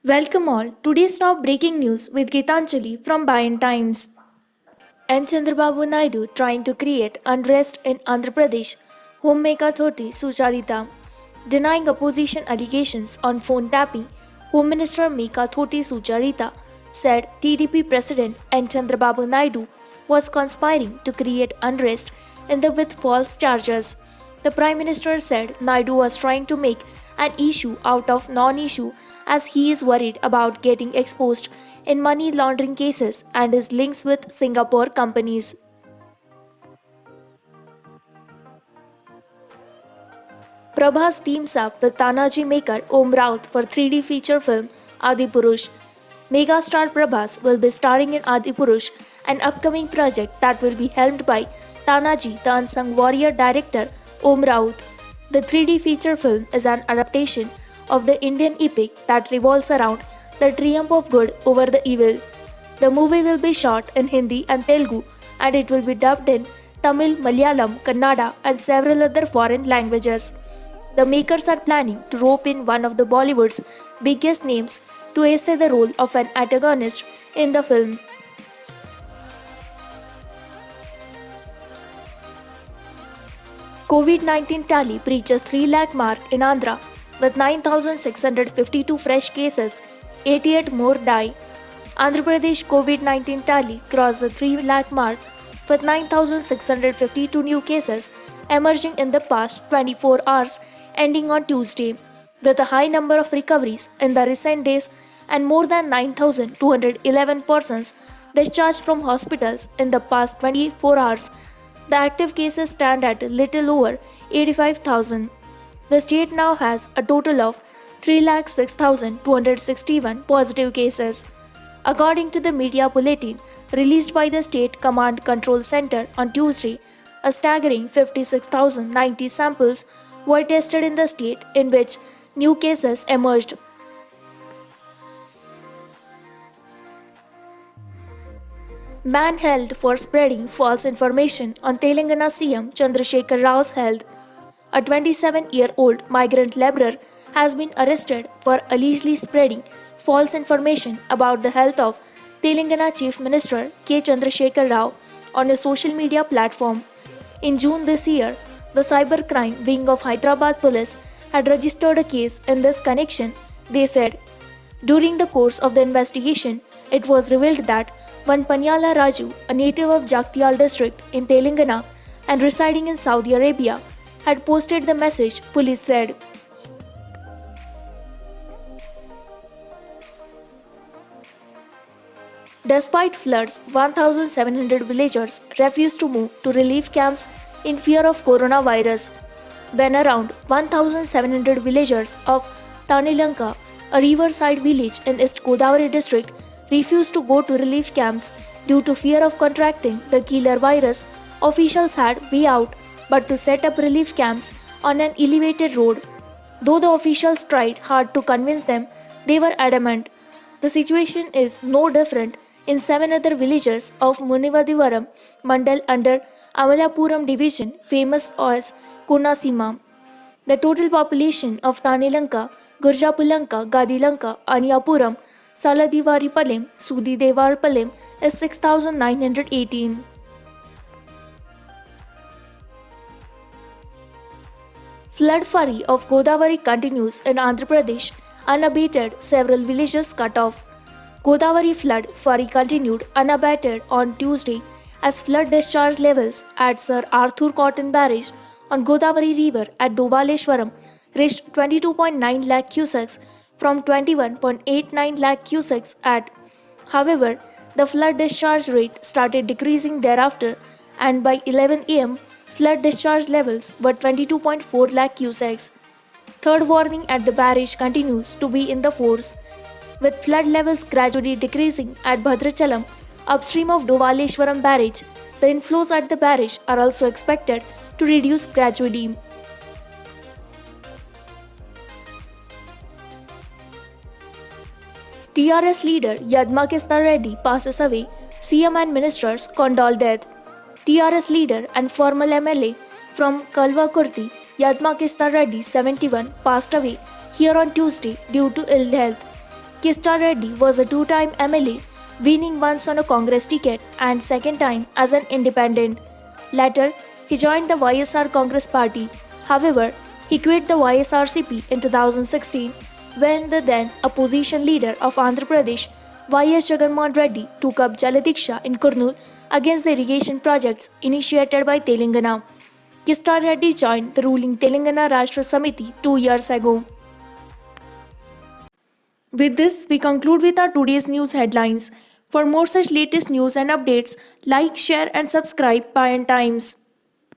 Welcome all. Today's top breaking news with Gitanjali from Bayan Times. N. Chandrababu Naidu trying to create unrest in Andhra Pradesh. Homemaker 30 Sucharita denying opposition allegations on phone tapping. Home Minister Meka Thoti Sucharita said TDP President N. Chandrababu Naidu was conspiring to create unrest with false charges. The Prime Minister said Naidu was trying to make an issue out of non-issue as he is worried about getting exposed in money laundering cases and his links with Singapore companies. Prabhas teams up with Tanaji maker Om Raut for 3D feature film Adipurush. Megastar Prabhas will be starring in Adipurush, an upcoming project that will be helmed by Tanaji, the unsung warrior director Om Raut. The 3D feature film is an adaptation of the Indian epic that revolves around the triumph of good over the evil. The movie will be shot in Hindi and Telugu and it will be dubbed in Tamil, Malayalam, Kannada, and several other foreign languages. The makers are planning to rope in one of the Bollywood's biggest names to essay the role of an antagonist in the film. COVID-19 tally breaches 3 lakh mark in Andhra with 9,652 fresh cases, 88 more die. Andhra Pradesh COVID-19 tally crossed the 3 lakh mark with 9,652 new cases emerging in the past 24 hours ending on Tuesday, with a high number of recoveries in the recent days and more than 9,211 persons discharged from hospitals in the past 24 hours. The active cases stand at a little over 85,000. The state now has a total of 3,06,261 positive cases. According to the media bulletin released by the State Command Control Center on Tuesday, a staggering 56,090 samples were tested in the state in which new cases emerged. Man held for spreading false information on Telangana CM Chandrasekhar Rao's health. A 27-year-old migrant laborer has been arrested for allegedly spreading false information about the health of Telangana Chief Minister K. Chandrasekhar Rao on a social media platform. In June this year, the cybercrime wing of Hyderabad police had registered a case in this connection, they said. During the course of the investigation, it was revealed that one Panyala Raju, a native of Jagtial district in Telangana and residing in Saudi Arabia, had posted the message, police said. Despite floods, 1,700 villagers refused to move to relief camps in fear of coronavirus. When around 1,700 villagers of Tanilanka, a riverside village in East Godavari district, refused to go to relief camps due to fear of contracting the killer virus, officials had way out but to set up relief camps on an elevated road. Though the officials tried hard to convince them, they were adamant. The situation is no different in 7 other villages of Munivadivaram Mandal under Amalapuram division, famous as Konasima. The total population of Tanilanka, Gurjapulanka, Gadilanka, Aniyapuram, Saladivaripalem, Sudidevarpalem is 6,918. Flood fury of Godavari continues in Andhra Pradesh, unabated, several villages cut off. Godavari flood fury continued unabated on Tuesday as flood discharge levels at Sir Arthur Cotton Barrage on Godavari River at Dovaleshwaram reached 22.9 lakh cusecs from 21.89 lakh cusecs at. However, the flood discharge rate started decreasing thereafter and by 11 am, flood discharge levels were 22.4 lakh cusecs. Third warning at the barrage continues to be in the force, with flood levels gradually decreasing at Bhadrachalam upstream of Dovaleshwaram barrage. The inflows at the barrage are also expected to reduce gradually. TRS leader Yadmakista Reddy passes away, CM and ministers condole death. TRS leader and former MLA from Kalvakurti, Yadmakista Reddy, 71, passed away here on Tuesday due to ill health. Kista Reddy was a two-time MLA, winning once on a Congress ticket and second time as an independent. Later, he joined the YSR Congress Party. However, he quit the YSRCP in 2016 when the then opposition leader of Andhra Pradesh, YS Jagannath Reddy, took up Jaladiksha in Kurnool against the irrigation projects initiated by Telangana. Kista Reddy joined the ruling Telangana Rashtra Samiti 2 years ago. With this, we conclude with our today's news headlines. For more such latest news and updates, like, share, and subscribe Payan Times.